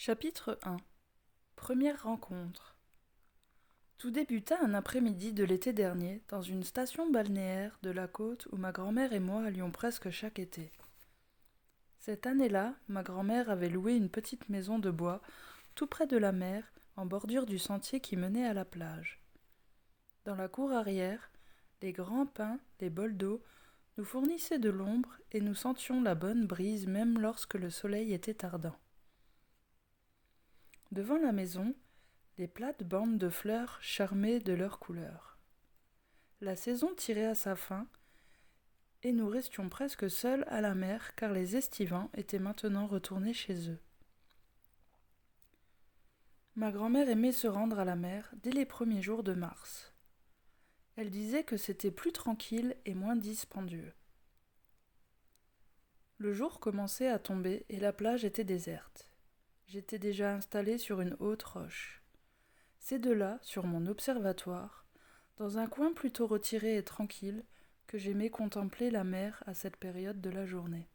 Chapitre 1. Première rencontre. Tout débuta un après-midi de l'été dernier dans une station balnéaire de la côte où ma grand-mère et moi allions presque chaque été. Cette année-là, ma grand-mère avait loué une petite maison de bois tout près de la mer, en bordure du sentier qui menait à la plage. Dans la cour arrière, les grands pins, les bols d'eau, nous fournissaient de l'ombre et nous sentions la bonne brise même lorsque le soleil était ardent. Devant la maison, les plates bandes de fleurs charmaient de leurs couleurs. La saison tirait à sa fin, et nous restions presque seuls à la mer car les estivants étaient maintenant retournés chez eux. Ma grand-mère aimait se rendre à la mer dès les premiers jours de mars. Elle disait que c'était plus tranquille et moins dispendieux. Le jour commençait à tomber et la plage était déserte. J'étais déjà installé sur une haute roche. C'est de là, sur mon observatoire, dans un coin plutôt retiré et tranquille, que j'aimais contempler la mer à cette période de la journée.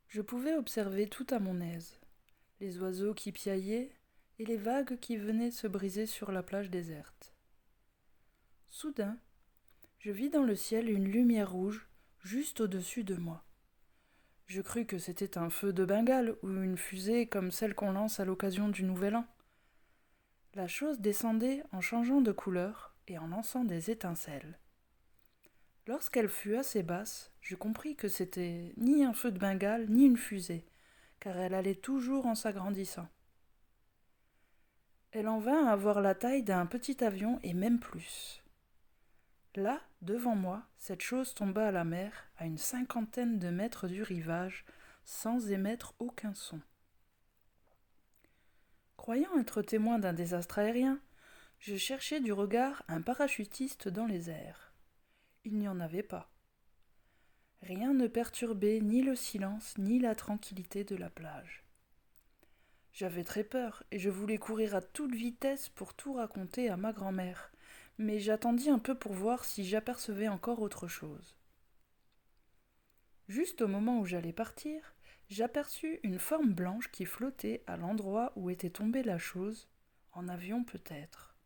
Je pouvais observer tout à mon aise, les oiseaux qui piaillaient et les vagues qui venaient se briser sur la plage déserte. Soudain, je vis dans le ciel une lumière rouge juste au-dessus de moi. Je crus que c'était un feu de Bengale ou une fusée comme celle qu'on lance à l'occasion du Nouvel An. La chose descendait en changeant de couleur et en lançant des étincelles. Lorsqu'elle fut assez basse, je compris que c'était ni un feu de Bengale ni une fusée, car elle allait toujours en s'agrandissant. Elle en vint à avoir la taille d'un petit avion et même plus. Là, devant moi, cette chose tomba à la mer, à une 50aine de mètres du rivage, sans émettre aucun son. Croyant être témoin d'un désastre aérien, je cherchai du regard un parachutiste dans les airs. Il n'y en avait pas. Rien ne perturbait ni le silence ni la tranquillité de la plage. J'avais très peur et je voulais courir à toute vitesse pour tout raconter à ma grand-mère, mais j'attendis un peu pour voir si j'apercevais encore autre chose. Juste au moment où j'allais partir, j'aperçus une forme blanche qui flottait à l'endroit où était tombée la chose, en avion peut-être.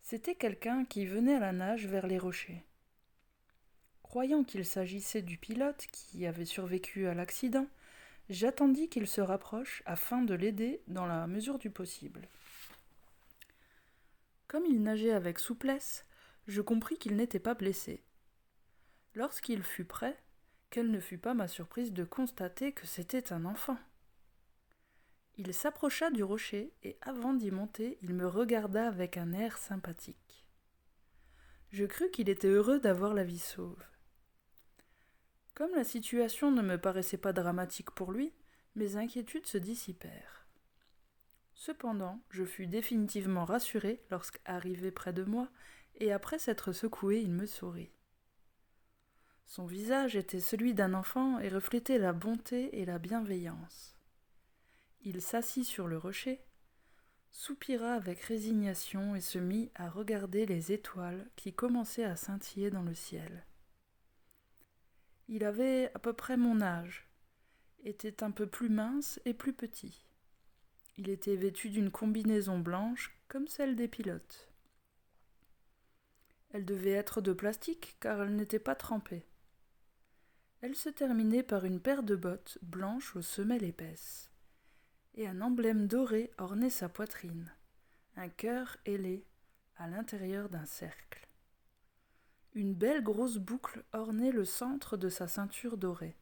C'était quelqu'un qui venait à la nage vers les rochers. Croyant qu'il s'agissait du pilote qui avait survécu à l'accident, j'attendis qu'il se rapproche afin de l'aider dans la mesure du possible. Comme il nageait avec souplesse, je compris qu'il n'était pas blessé. Lorsqu'il fut prêt, quelle ne fut pas ma surprise de constater que c'était un enfant. Il s'approcha du rocher et avant d'y monter, il me regarda avec un air sympathique. Je crus qu'il était heureux d'avoir la vie sauve. Comme la situation ne me paraissait pas dramatique pour lui, mes inquiétudes se dissipèrent. Cependant, je fus définitivement rassuré lorsqu'arrivé près de moi, et après s'être secoué, il me sourit. Son visage était celui d'un enfant et reflétait la bonté et la bienveillance. Il s'assit sur le rocher, soupira avec résignation et se mit à regarder les étoiles qui commençaient à scintiller dans le ciel. Il avait à peu près mon âge, était un peu plus mince et plus petit. Il était vêtu d'une combinaison blanche comme celle des pilotes. Elle devait être de plastique car elle n'était pas trempée. Elle se terminait par une paire de bottes blanches aux semelles épaisses, et un emblème doré ornait sa poitrine, un cœur ailé à l'intérieur d'un cercle. Une belle grosse boucle ornait le centre de sa ceinture dorée.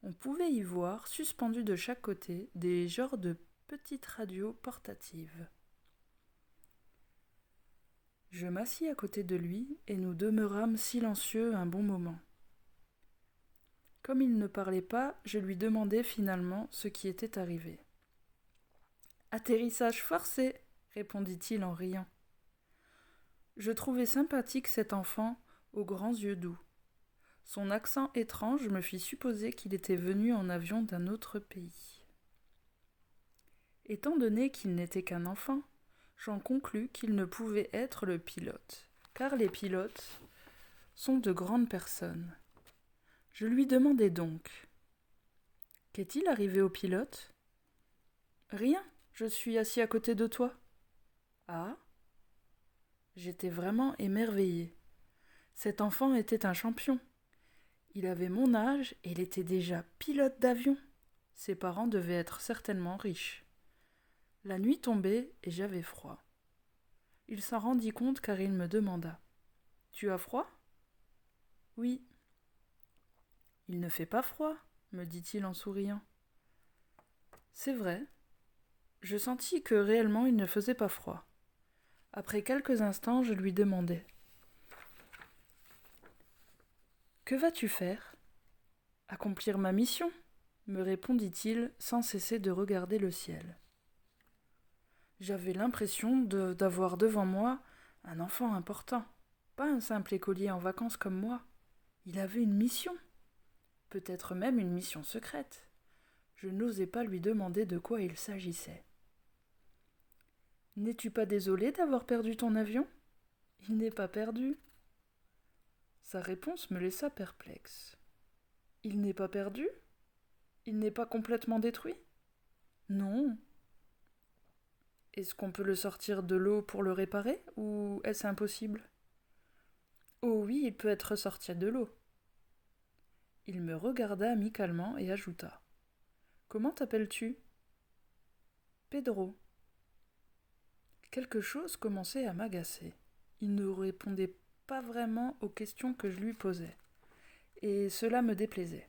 On pouvait y voir, suspendus de chaque côté, des genres de petites radios portatives. Je m'assis à côté de lui et nous demeurâmes silencieux un bon moment. Comme il ne parlait pas, je lui demandai finalement ce qui était arrivé. « Atterrissage forcé !» répondit-il en riant. Je trouvai sympathique cet enfant aux grands yeux doux. Son accent étrange me fit supposer qu'il était venu en avion d'un autre pays. Étant donné qu'il n'était qu'un enfant, j'en conclus qu'il ne pouvait être le pilote, car les pilotes sont de grandes personnes. Je lui demandai donc Qu'est-il arrivé au pilote ? Rien, je suis assis à côté de toi. Ah ? J'étais vraiment émerveillée. Cet enfant était un champion. Il avait mon âge et il était déjà pilote d'avion. Ses parents devaient être certainement riches. La nuit tombait et j'avais froid. Il s'en rendit compte car il me demanda : « Tu as froid ? » « Oui. »« Il ne fait pas froid, » me dit-il en souriant. C'est vrai. Je sentis que réellement il ne faisait pas froid. Après quelques instants, je lui demandai : « Que vas-tu faire ? » ? « Accomplir ma mission, » me répondit-il sans cesser de regarder le ciel. J'avais l'impression d'avoir devant moi un enfant important, pas un simple écolier en vacances comme moi. Il avait une mission, peut-être même une mission secrète. Je n'osais pas lui demander de quoi il s'agissait. « N'es-tu pas désolé d'avoir perdu ton avion ? » ? « Il n'est pas perdu. » Sa réponse me laissa perplexe. « Il n'est pas perdu ? Il n'est pas complètement détruit ? » ? « Non. » »« Est-ce qu'on peut le sortir de l'eau pour le réparer, ou est-ce impossible ? » ?»« Oh oui, il peut être sorti de l'eau. » Il me regarda amicalement et ajouta : « Comment t'appelles-tu ? » ?»« Pedro. » Quelque chose commençait à m'agacer. Il ne répondait pas vraiment aux questions que je lui posais, et cela me déplaisait.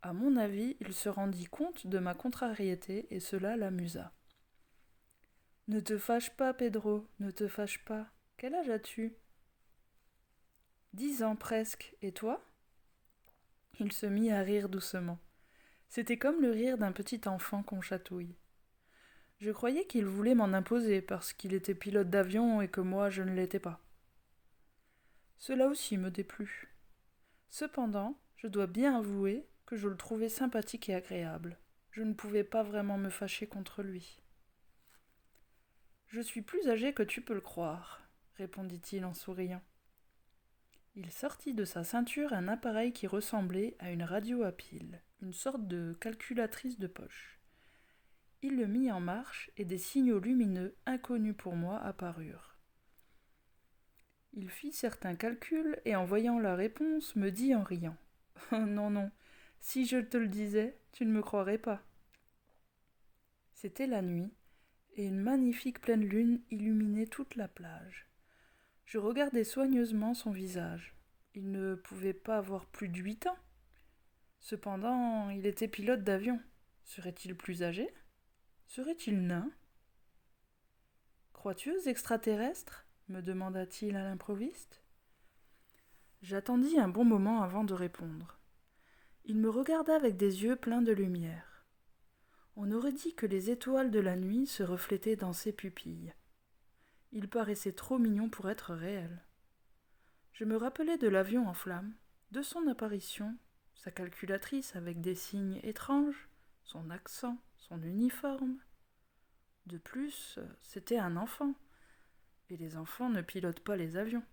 À mon avis, il se rendit compte de ma contrariété et cela l'amusa. « Ne te fâche pas, Pedro, ne te fâche pas. Quel âge as-tu ? » ?»« 10 ans presque, et toi ? » Il se mit à rire doucement. C'était comme le rire d'un petit enfant qu'on chatouille. Je croyais qu'il voulait m'en imposer parce qu'il était pilote d'avion et que moi je ne l'étais pas. Cela aussi me déplut. Cependant, je dois bien avouer que je le trouvais sympathique et agréable. Je ne pouvais pas vraiment me fâcher contre lui. « Je suis plus âgé que tu peux le croire, » répondit-il en souriant. Il sortit de sa ceinture un appareil qui ressemblait à une radio à piles, une sorte de calculatrice de poche. Il le mit en marche et des signaux lumineux inconnus pour moi apparurent. Il fit certains calculs et en voyant la réponse me dit en riant : « Oh non, non, si je te le disais, tu ne me croirais pas. » C'était la nuit et une magnifique pleine lune illuminait toute la plage. Je regardais soigneusement son visage. Il ne pouvait pas avoir plus de 8 ans. Cependant, il était pilote d'avion. Serait-il plus âgé ? Serait-il nain ? « Crois-tu aux extraterrestres ? » me demanda-t-il à l'improviste. J'attendis un bon moment avant de répondre. Il me regarda avec des yeux pleins de lumière. On aurait dit que les étoiles de la nuit se reflétaient dans ses pupilles. Il paraissait trop mignon pour être réel. Je me rappelai de l'avion en flammes, de son apparition, sa calculatrice avec des signes étranges, son accent, son uniforme. De plus, c'était un enfant, et les enfants ne pilotent pas les avions.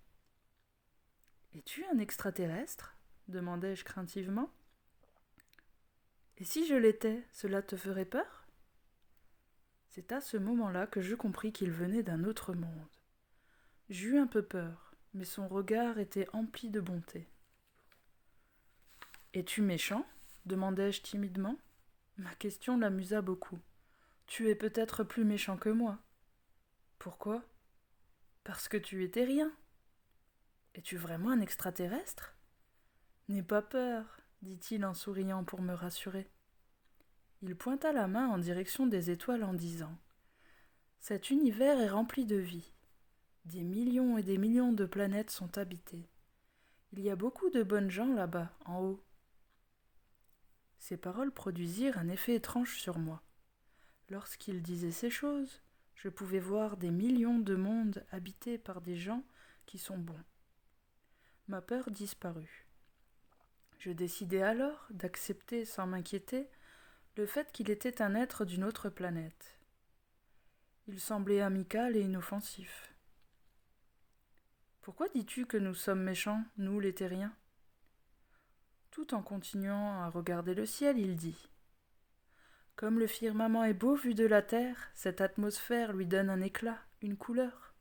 « Es-tu un extraterrestre ? » demandai-je craintivement. « Et si je l'étais, cela te ferait peur ? » C'est à ce moment-là que je compris qu'il venait d'un autre monde. J'eus un peu peur, mais son regard était empli de bonté. « Es-tu méchant ? » demandai-je timidement. Ma question l'amusa beaucoup. « Tu es peut-être plus méchant que moi. »« Pourquoi ? » ?»« Parce que tu es terrien. »« Es-tu vraiment un extraterrestre ? » ?»« N'aie pas peur, » dit-il en souriant pour me rassurer. Il pointa la main en direction des étoiles en disant : « Cet univers est rempli de vie. Des millions et des millions de planètes sont habitées. Il y a beaucoup de bonnes gens là-bas, en haut. » Ces paroles produisirent un effet étrange sur moi. Lorsqu'il disait ces choses, je pouvais voir des millions de mondes habités par des gens qui sont bons. Ma peur disparut. Je décidai alors d'accepter sans m'inquiéter le fait qu'il était un être d'une autre planète. Il semblait amical et inoffensif. « Pourquoi dis-tu que nous sommes méchants, nous les terriens ? » Tout en continuant à regarder le ciel, il dit : Comme le firmament est beau vu de la terre, cette atmosphère lui donne un éclat, une couleur. »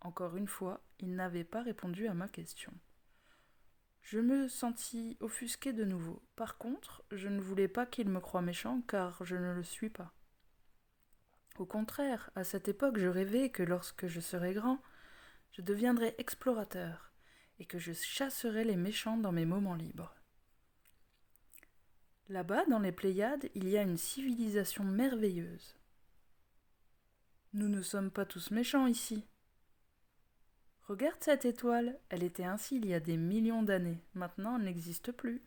Encore une fois, il n'avait pas répondu à ma question. Je me sentis offusquée de nouveau. Par contre, je ne voulais pas qu'il me croie méchant, car je ne le suis pas. Au contraire, à cette époque, je rêvais que lorsque je serais grand, je deviendrais explorateur, et que je chasserais les méchants dans mes moments libres. Là-bas, dans les Pléiades, il y a une civilisation merveilleuse. Nous ne sommes pas tous méchants ici. Regarde cette étoile, elle était ainsi il y a des millions d'années. Maintenant, elle n'existe plus.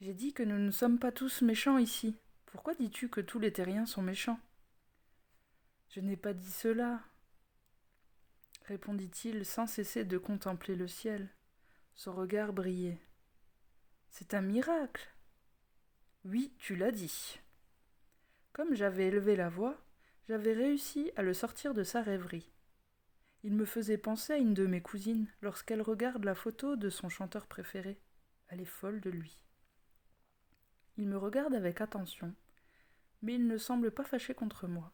J'ai dit que nous ne sommes pas tous méchants ici. Pourquoi dis-tu que tous les terriens sont méchants ? Je n'ai pas dit cela, répondit-il sans cesser de contempler le ciel. Son regard brillait. C'est un miracle. Oui, tu l'as dit. Comme j'avais élevé la voix, j'avais réussi à le sortir de sa rêverie. Il me faisait penser à une de mes cousines lorsqu'elle regarde la photo de son chanteur préféré. Elle est folle de lui. Il me regarde avec attention, mais il ne semble pas fâché contre moi.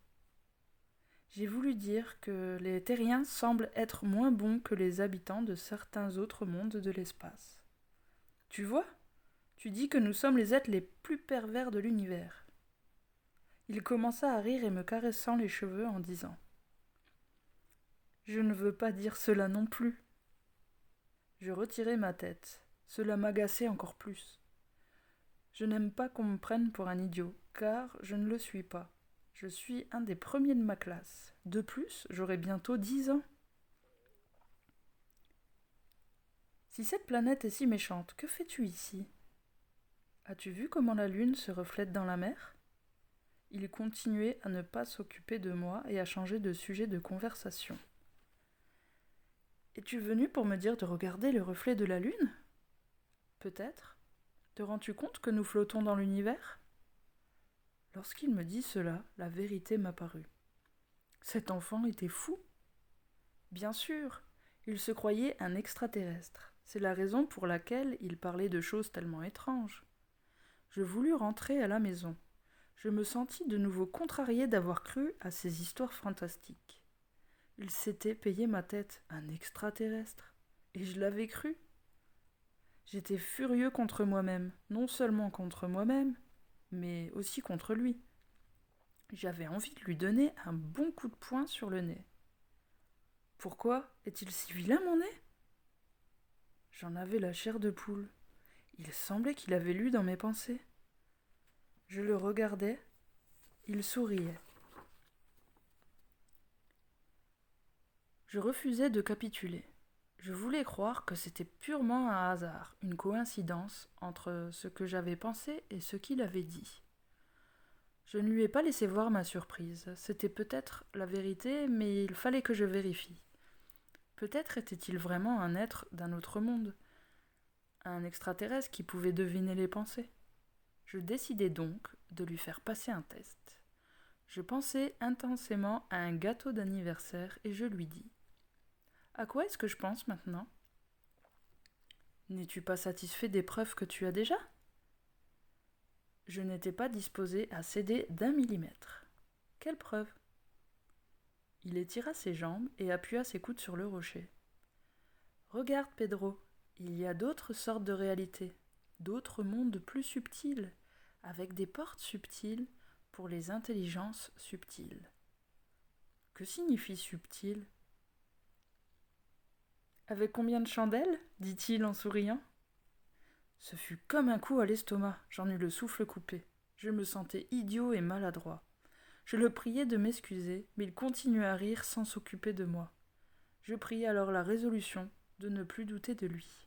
J'ai voulu dire que les terriens semblent être moins bons que les habitants de certains autres mondes de l'espace. Tu vois ? Tu dis que nous sommes les êtres les plus pervers de l'univers. Il commença à rire et me caressant les cheveux en disant « Je ne veux pas dire cela non plus. » Je retirai ma tête. Cela m'agaçait encore plus. Je n'aime pas qu'on me prenne pour un idiot, car je ne le suis pas. Je suis un des premiers de ma classe. De plus, j'aurai bientôt 10 ans. Si cette planète est si méchante, que fais-tu ici ? As-tu vu comment la lune se reflète dans la mer ? Il continuait à ne pas s'occuper de moi et à changer de sujet de conversation. Es-tu venu pour me dire de regarder le reflet de la lune ? Peut-être. Te rends-tu compte que nous flottons dans l'univers ? Lorsqu'il me dit cela, la vérité m'apparut. Cet enfant était fou. Bien sûr, il se croyait un extraterrestre. C'est la raison pour laquelle il parlait de choses tellement étranges. Je voulus rentrer à la maison. Je me sentis de nouveau contrarié d'avoir cru à ces histoires fantastiques. Il s'était payé ma tête, un extraterrestre, et je l'avais cru. J'étais furieux contre moi-même, non seulement contre moi-même, mais aussi contre lui. J'avais envie de lui donner un bon coup de poing sur le nez. Pourquoi est-il si vilain, mon nez ? J'en avais la chair de poule. Il semblait qu'il avait lu dans mes pensées. Je le regardais, il souriait. Je refusais de capituler. Je voulais croire que c'était purement un hasard, une coïncidence entre ce que j'avais pensé et ce qu'il avait dit. Je ne lui ai pas laissé voir ma surprise. C'était peut-être la vérité, mais il fallait que je vérifie. Peut-être était-il vraiment un être d'un autre monde, un extraterrestre qui pouvait deviner les pensées. Je décidai donc de lui faire passer un test. Je pensais intensément à un gâteau d'anniversaire et je lui dis « À quoi est-ce que je pense maintenant ? N'es-tu pas satisfait des preuves que tu as déjà ? » Je n'étais pas disposé à céder d'1 millimètre. Quelle preuve ? Il étira ses jambes et appuya ses coudes sur le rocher. Regarde, Pedro, il y a d'autres sortes de réalités, d'autres mondes plus subtils, avec des portes subtiles pour les intelligences subtiles. Que signifie subtil ? Avec combien de chandelles ? Dit-il en souriant. Ce fut comme un coup à l'estomac, j'en eus le souffle coupé. Je me sentais idiot et maladroit. Je le priai de m'excuser, mais il continuait à rire sans s'occuper de moi. Je pris alors la résolution de ne plus douter de lui.